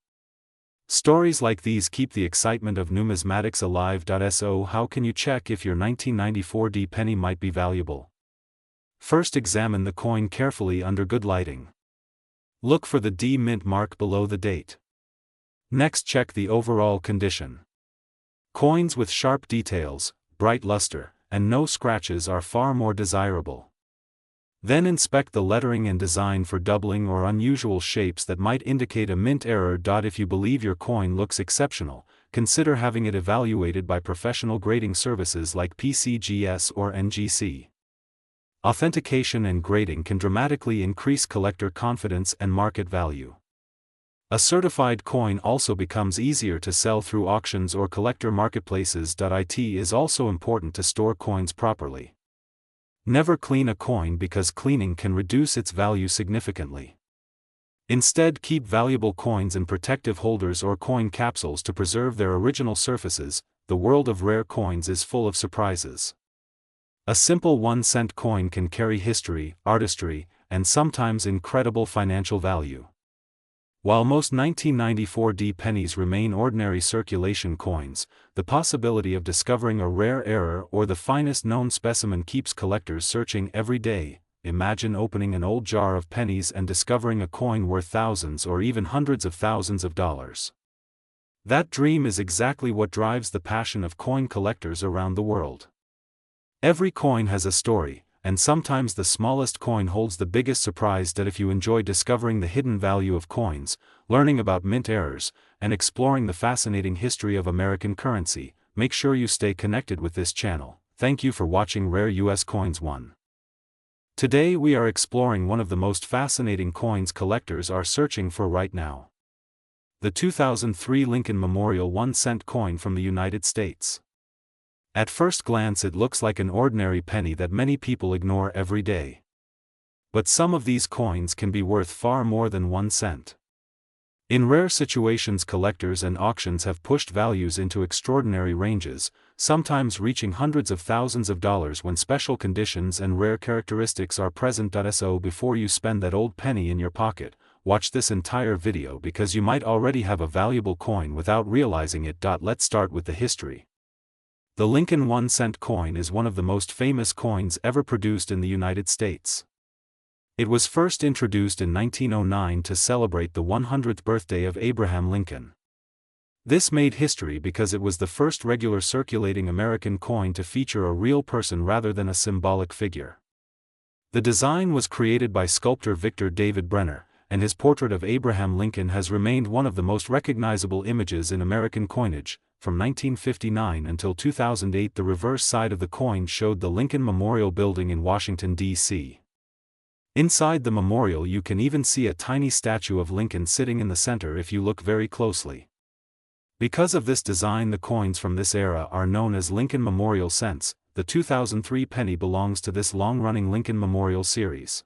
S1: Stories like these keep the excitement of numismatics alive. So how can you check if your 1994 D penny might be valuable? First, examine the coin carefully under good lighting. Look for the D mint mark below the date. Next, check the overall condition. Coins with sharp details, bright luster, and no scratches are far more desirable. Then inspect the lettering and design for doubling or unusual shapes that might indicate a mint error. If you believe your coin looks exceptional, consider having it evaluated by professional grading services like PCGS or NGC. Authentication and grading can dramatically increase collector confidence and market value. A certified coin also becomes easier to sell through auctions or collector marketplaces. It is also important to store coins properly. Never clean a coin because cleaning can reduce its value significantly. Instead, keep valuable coins in protective holders or coin capsules to preserve their original surfaces. The world of rare coins is full of surprises. A simple 1-cent coin can carry history, artistry, and sometimes incredible financial value. While most 1994 D pennies remain ordinary circulation coins, the possibility of discovering a rare error or the finest known specimen keeps collectors searching every day. Imagine opening an old jar of pennies and discovering a coin worth thousands or even hundreds of thousands of dollars. That dream is exactly what drives the passion of coin collectors around the world. Every coin has a story, and sometimes the smallest coin holds the biggest surprise. If you enjoy discovering the hidden value of coins, learning about mint errors, and exploring the fascinating history of American currency, make sure you stay connected with this channel. Thank you for watching Rare US Coins 1. Today we are exploring one of the most fascinating coins collectors are searching for right now. The 2003 Lincoln Memorial 1-cent coin from the United States. At first glance it looks like an ordinary penny that many people ignore every day. But some of these coins can be worth far more than 1 cent. In rare situations, collectors and auctions have pushed values into extraordinary ranges, sometimes reaching hundreds of thousands of dollars when special conditions and rare characteristics are present. So before you spend that old penny in your pocket, watch this entire video because you might already have a valuable coin without realizing it. Let's start with the history. The Lincoln 1-cent coin is one of the most famous coins ever produced in the United States. It was first introduced in 1909 to celebrate the 100th birthday of Abraham Lincoln. This made history because it was the first regular circulating American coin to feature a real person rather than a symbolic figure. The design was created by sculptor Victor David Brenner, and his portrait of Abraham Lincoln has remained one of the most recognizable images in American coinage. From 1959 until 2008, the reverse side of the coin showed the Lincoln Memorial Building in Washington, D.C. Inside the memorial you can even see a tiny statue of Lincoln sitting in the center if you look very closely. Because of this design, the coins from this era are known as Lincoln Memorial Cents. The 2003 penny belongs to this long-running Lincoln Memorial series.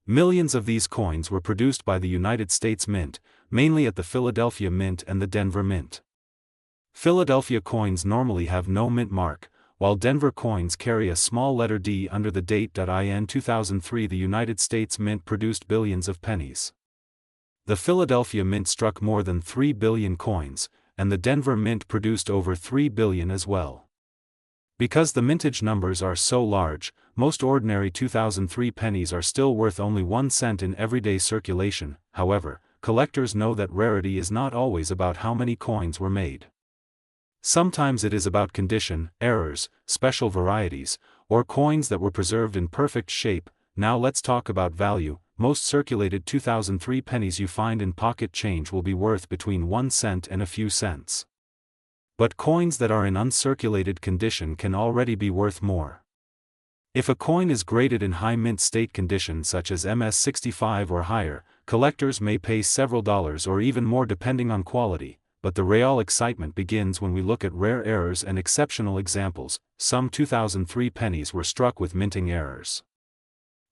S1: Millions of these coins were produced by the United States Mint, mainly at the Philadelphia Mint and the Denver Mint. Philadelphia coins normally have no mint mark, while Denver coins carry a small letter D under the date. In 2003, the United States Mint produced billions of pennies. The Philadelphia Mint struck more than 3 billion coins, and the Denver Mint produced over 3 billion as well. Because the mintage numbers are so large, most ordinary 2003 pennies are still worth only 1 cent in everyday circulation. However, collectors know that rarity is not always about how many coins were made. Sometimes it is about condition, errors, special varieties, or coins that were preserved in perfect shape. Now let's talk about value. Most circulated 2003 pennies you find in pocket change will be worth between 1 cent and a few cents. But coins that are in uncirculated condition can already be worth more. If a coin is graded in high mint state condition such as MS65 or higher, collectors may pay several dollars or even more depending on quality, but the real excitement begins when we look at rare errors and exceptional examples. Some 2003 pennies were struck with minting errors.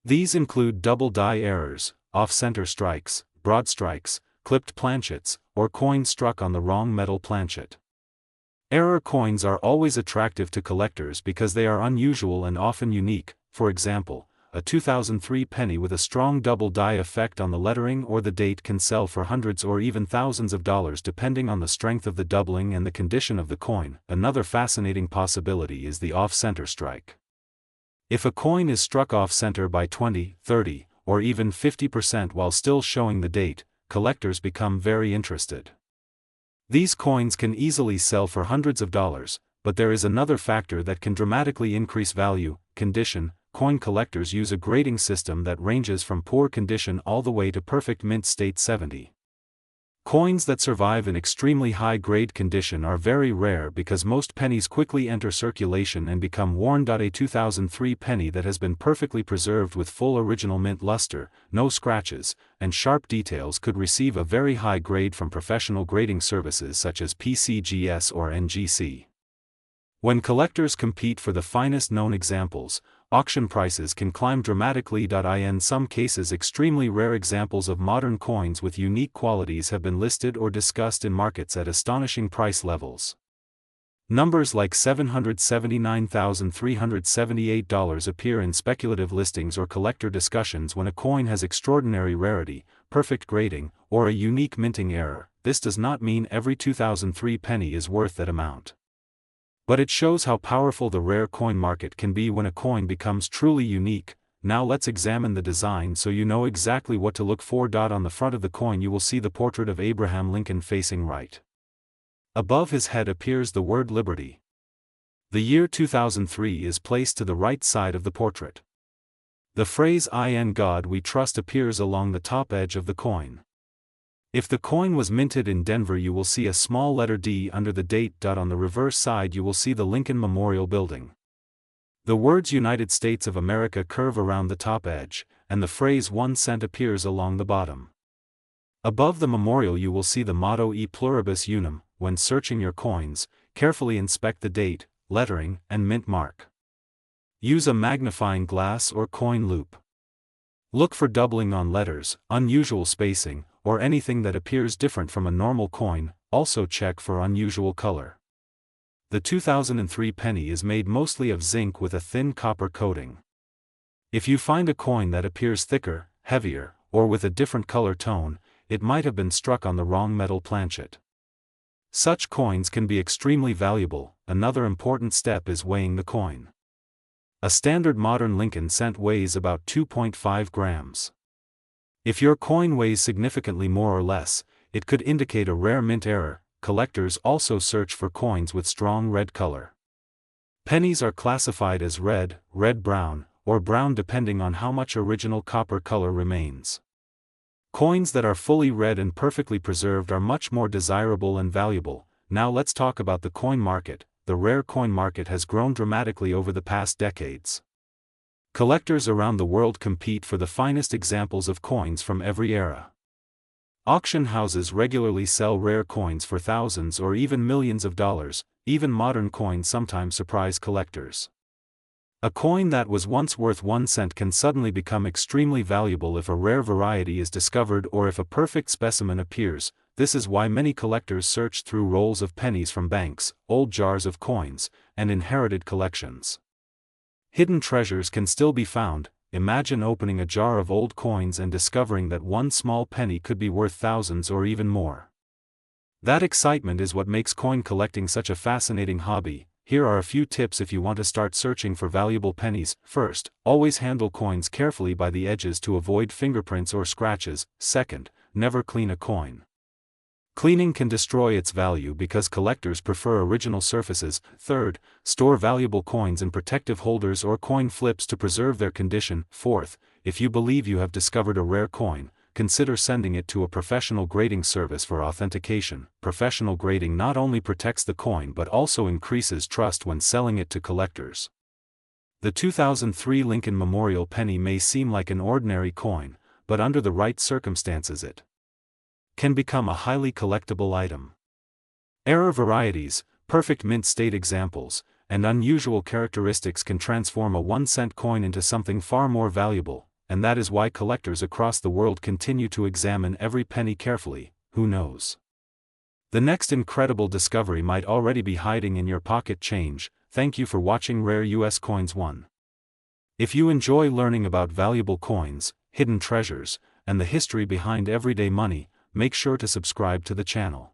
S1: These include double die errors, off-center strikes, broad strikes, clipped planchets, or coins struck on the wrong metal planchet. Error coins are always attractive to collectors because they are unusual and often unique. For example, a 2003 penny with a strong double die effect on the lettering or the date can sell for hundreds or even thousands of dollars depending on the strength of the doubling and the condition of the coin. Another fascinating possibility is the off-center strike. If a coin is struck off-center by 20, 30, or even 50% while still showing the date, collectors become very interested. These coins can easily sell for hundreds of dollars, but there is another factor that can dramatically increase value: condition. Coin collectors use a grading system that ranges from poor condition all the way to perfect mint state 70. Coins that survive in extremely high-grade condition are very rare because most pennies quickly enter circulation and become worn. A 2003 penny that has been perfectly preserved with full original mint luster, no scratches, and sharp details could receive a very high grade from professional grading services such as PCGS or NGC. When collectors compete for the finest known examples, auction prices can climb dramatically. In some cases, extremely rare examples of modern coins with unique qualities have been listed or discussed in markets at astonishing price levels. Numbers like $779,378 appear in speculative listings or collector discussions when a coin has extraordinary rarity, perfect grading, or a unique minting error. This does not mean every 2003 penny is worth that amount. But it shows how powerful the rare coin market can be when a coin becomes truly unique. Now let's examine the design so you know exactly what to look for. On the front of the coin you will see the portrait of Abraham Lincoln facing right. Above his head appears the word Liberty. The year 2003 is placed to the right side of the portrait. The phrase "In God We Trust" appears along the top edge of the coin. If the coin was minted in Denver you will see a small letter D under the date. On the reverse side you will see the Lincoln Memorial Building. The words United States of America curve around the top edge, and the phrase 1 cent appears along the bottom. Above the memorial you will see the motto E Pluribus Unum. When searching your coins, carefully inspect the date, lettering, and mint mark. Use a magnifying glass or coin loupe. Look for doubling on letters, unusual spacing, or anything that appears different from a normal coin. Also check for unusual color. The 2003 penny is made mostly of zinc with a thin copper coating. If you find a coin that appears thicker, heavier, or with a different color tone, it might have been struck on the wrong metal planchet. Such coins can be extremely valuable. Another important step is weighing the coin. A standard modern Lincoln cent weighs about 2.5 grams. If your coin weighs significantly more or less, it could indicate a rare mint error. Collectors also search for coins with strong red color. Pennies are classified as red, red-brown, or brown depending on how much original copper color remains. Coins that are fully red and perfectly preserved are much more desirable and valuable. Now let's talk about the coin market. The rare coin market has grown dramatically over the past decades. Collectors around the world compete for the finest examples of coins from every era. Auction houses regularly sell rare coins for thousands or even millions of dollars. Even modern coins sometimes surprise collectors. A coin that was once worth 1 cent can suddenly become extremely valuable if a rare variety is discovered or if a perfect specimen appears. This is why many collectors search through rolls of pennies from banks, old jars of coins, and inherited collections. Hidden treasures can still be found. Imagine opening a jar of old coins and discovering that one small penny could be worth thousands or even more. That excitement is what makes coin collecting such a fascinating hobby. Here are a few tips if you want to start searching for valuable pennies. First, always handle coins carefully by the edges to avoid fingerprints or scratches. Second, never clean a coin. Cleaning can destroy its value because collectors prefer original surfaces. Third, store valuable coins in protective holders or coin flips to preserve their condition. Fourth, if you believe you have discovered a rare coin, consider sending it to a professional grading service for authentication. Professional grading not only protects the coin but also increases trust when selling it to collectors. The 2003 Lincoln Memorial penny may seem like an ordinary coin, but under the right circumstances it can become a highly collectible item. Rare varieties, perfect mint state examples, and unusual characteristics can transform a 1-cent coin into something far more valuable, and that is why collectors across the world continue to examine every penny carefully. Who knows? The next incredible discovery might already be hiding in your pocket change. Thank you for watching Rare US Coins 1. If you enjoy learning about valuable coins, hidden treasures, and the history behind everyday money, make sure to subscribe to the channel.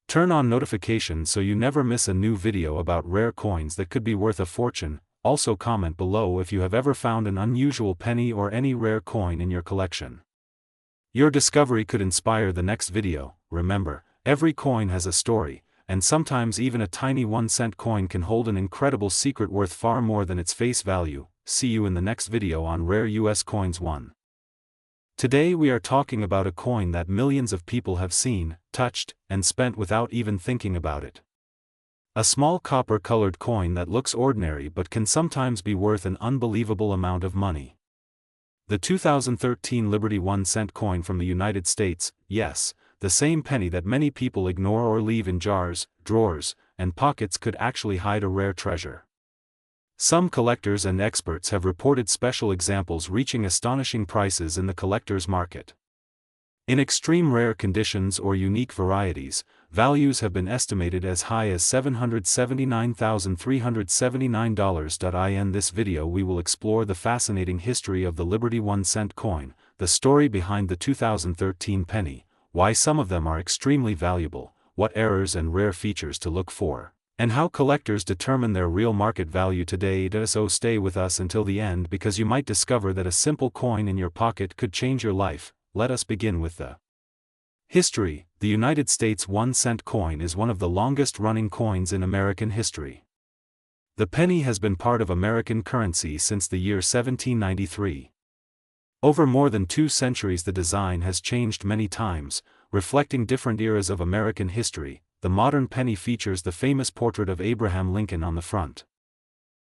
S1: Turn on notifications so you never miss a new video about rare coins that could be worth a fortune. Also comment below if you have ever found an unusual penny or any rare coin in your collection. Your discovery could inspire the next video. Remember, every coin has a story, and sometimes even a tiny 1-cent coin can hold an incredible secret worth far more than its face value. See you in the next video on Rare US Coins 1. Today we are talking about a coin that millions of people have seen, touched, and spent without even thinking about it. A small copper-colored coin that looks ordinary but can sometimes be worth an unbelievable amount of money. The 2013 Liberty 1-cent coin from the United States, yes, the same penny that many people ignore or leave in jars, drawers, and pockets could actually hide a rare treasure. Some collectors and experts have reported special examples reaching astonishing prices in the collector's market. In extreme rare conditions or unique varieties, values have been estimated as high as $779,379. In this video we will explore the fascinating history of the Liberty 1-cent coin, the story behind the 2013 penny, why some of them are extremely valuable, what errors and rare features to look for, and how collectors determine their real market value today. So stay with us until the end because you might discover that a simple coin in your pocket could change your life. Let us begin with the history. The United States 1-cent coin is one of the longest-running coins in American history. The penny has been part of American currency since the year 1793. Over more than 2 centuries the design has changed many times, reflecting different eras of American history. The modern penny features the famous portrait of Abraham Lincoln on the front.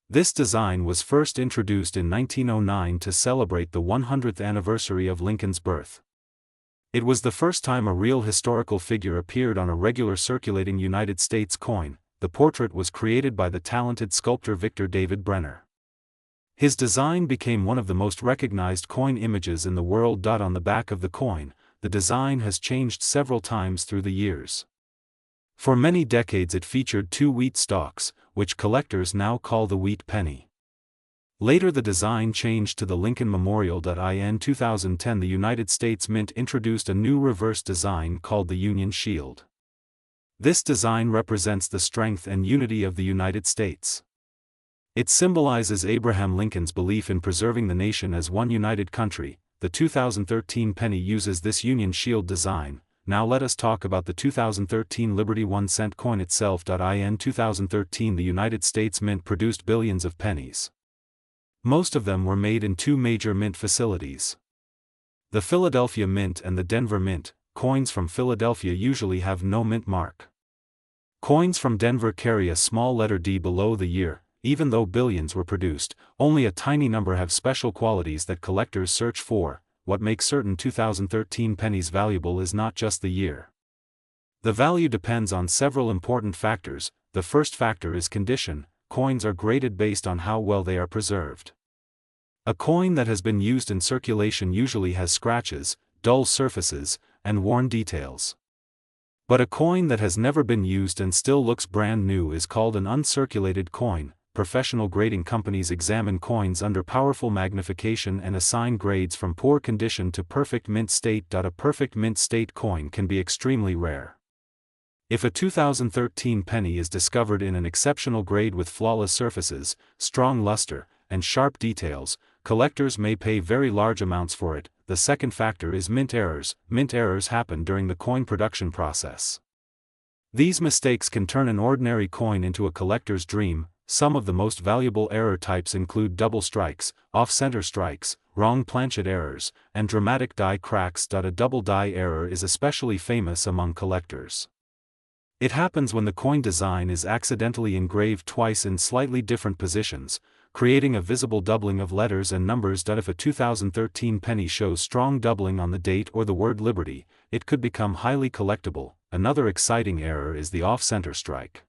S1: This design was first introduced in 1909 to celebrate the 100th anniversary of Lincoln's birth. It was the first time a real historical figure appeared on a regular circulating United States coin. The portrait was created by the talented sculptor Victor David Brenner. His design became one of the most recognized coin images in the world. On the back of the coin, the design has changed several times through the years. For many decades it featured 2 wheat stalks, which collectors now call the wheat penny. Later the design changed to the Lincoln Memorial. In 2010 the United States Mint introduced a new reverse design called the Union Shield. This design represents the strength and unity of the United States. It symbolizes Abraham Lincoln's belief in preserving the nation as one united country. The 2013 penny uses this Union Shield design. Now let us talk about the 2013 Liberty 1-cent coin itself. In 2013 the United States Mint produced billions of pennies. Most of them were made in two major mint facilities. The Philadelphia Mint and the Denver Mint. Coins from Philadelphia usually have no mint mark. Coins from Denver carry a small letter D below the year. Even though billions were produced, only a tiny number have special qualities that collectors search for. What makes certain 2013 pennies valuable is not just the year. The value depends on several important factors. The first factor is condition. Coins are graded based on how well they are preserved. A coin that has been used in circulation usually has scratches, dull surfaces, and worn details. But a coin that has never been used and still looks brand new is called an uncirculated coin. Professional grading companies examine coins under powerful magnification and assign grades from poor condition to perfect mint state. A perfect mint state coin can be extremely rare. If a 2013 penny is discovered in an exceptional grade with flawless surfaces, strong luster, and sharp details, collectors may pay very large amounts for it. The second factor is mint errors. Mint errors happen during the coin production process. These mistakes can turn an ordinary coin into a collector's dream. Some of the most valuable error types include double strikes, off-center strikes, wrong planchet errors, and dramatic die cracks. A double die error is especially famous among collectors. It happens when the coin design is accidentally engraved twice in slightly different positions, creating a visible doubling of letters and numbers. If a 2013 penny shows strong doubling on the date or the word Liberty, it could become highly collectible. Another exciting error is the off-center strike.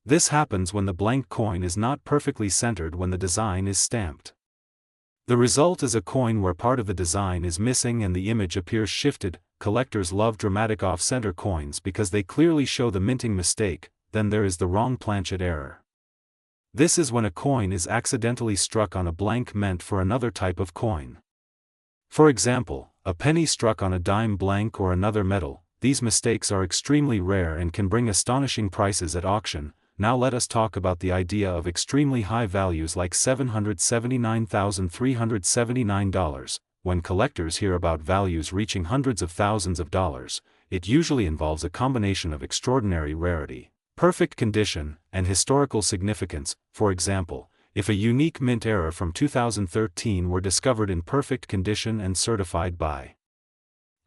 S1: This happens when the blank coin is not perfectly centered when the design is stamped. The result is a coin where part of the design is missing and the image appears shifted. Collectors love dramatic off-center coins because they clearly show the minting mistake. Then there is the wrong planchet error. This is when a coin is accidentally struck on a blank meant for another type of coin. For example, a penny struck on a dime blank or another metal. These mistakes are extremely rare and can bring astonishing prices at auction. Now let us talk about the idea of extremely high values like $779,379. When collectors hear about values reaching hundreds of thousands of dollars, it usually involves a combination of extraordinary rarity, perfect condition, and historical significance. For example, if a unique mint error from 2013 were discovered in perfect condition and certified by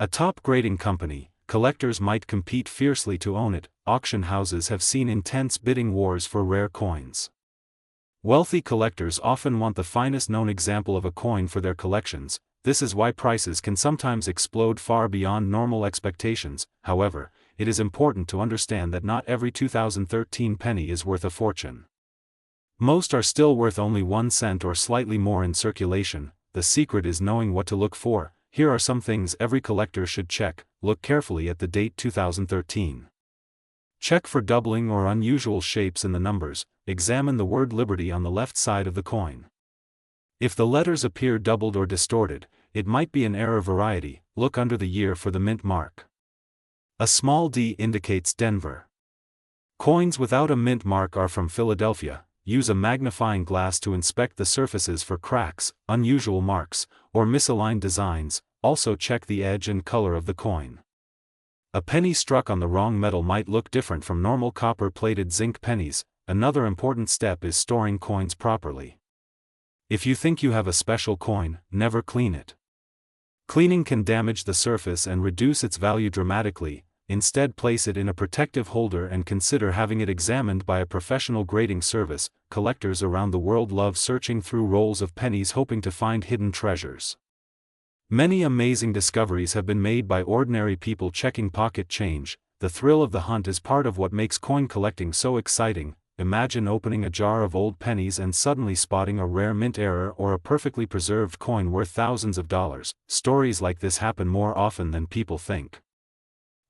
S1: a top grading company, collectors might compete fiercely to own it. Auction houses have seen intense bidding wars for rare coins. Wealthy collectors often want the finest known example of a coin for their collections. This is why prices can sometimes explode far beyond normal expectations. However, it is important to understand that not every 2013 penny is worth a fortune. Most are still worth only 1 cent or slightly more in circulation. The secret is knowing what to look for. Here are some things every collector should check. Look carefully at the date 2013. Check for doubling or unusual shapes in the numbers. Examine the word Liberty on the left side of the coin. If the letters appear doubled or distorted, it might be an error variety. Look under the year for the mint mark. A small d indicates Denver. Coins without a mint mark are from Philadelphia. Use a magnifying glass to inspect the surfaces for cracks, unusual marks, or misaligned designs. Also check the edge and color of the coin. A penny struck on the wrong metal might look different from normal copper-plated zinc pennies. Another important step is storing coins properly. If you think you have a special coin, never clean it. Cleaning can damage the surface and reduce its value dramatically. Instead, place it in a protective holder and consider having it examined by a professional grading service. Collectors around the world love searching through rolls of pennies hoping to find hidden treasures. Many amazing discoveries have been made by ordinary people checking pocket change. The thrill of the hunt is part of what makes coin collecting so exciting. Imagine opening a jar of old pennies and suddenly spotting a rare mint error or a perfectly preserved coin worth thousands of dollars. Stories like this happen more often than people think.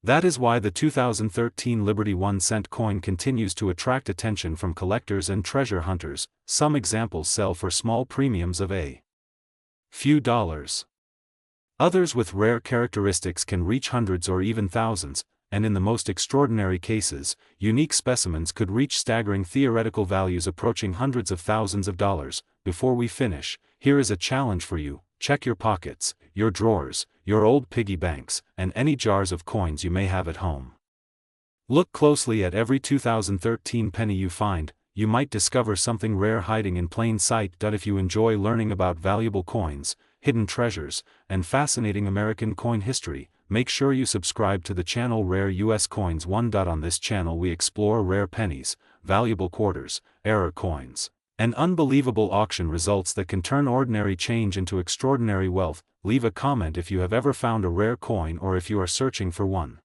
S1: That is why the 2013 Liberty 1-cent coin continues to attract attention from collectors and treasure hunters. Some examples sell for small premiums of a few dollars. Others with rare characteristics can reach hundreds or even thousands. and in the most extraordinary cases, unique specimens could reach staggering theoretical values approaching hundreds of thousands of dollars. Before we finish, here is a challenge for you: check your pockets, your drawers, your old piggy banks, and any jars of coins you may have at home. Look closely at every 2013 penny you find. You might discover something rare hiding in plain sight. If you enjoy learning about valuable coins, hidden treasures, and fascinating American coin history, make sure you subscribe to the channel Rare US Coins 1. On this channel we explore rare pennies, valuable quarters, error coins, and unbelievable auction results that can turn ordinary change into extraordinary wealth. Leave a comment if you have ever found a rare coin or if you are searching for one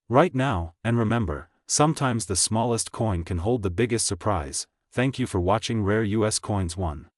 S1: right now, and remember, sometimes the smallest coin can hold the biggest surprise. Thank you for watching Rare US Coins 1.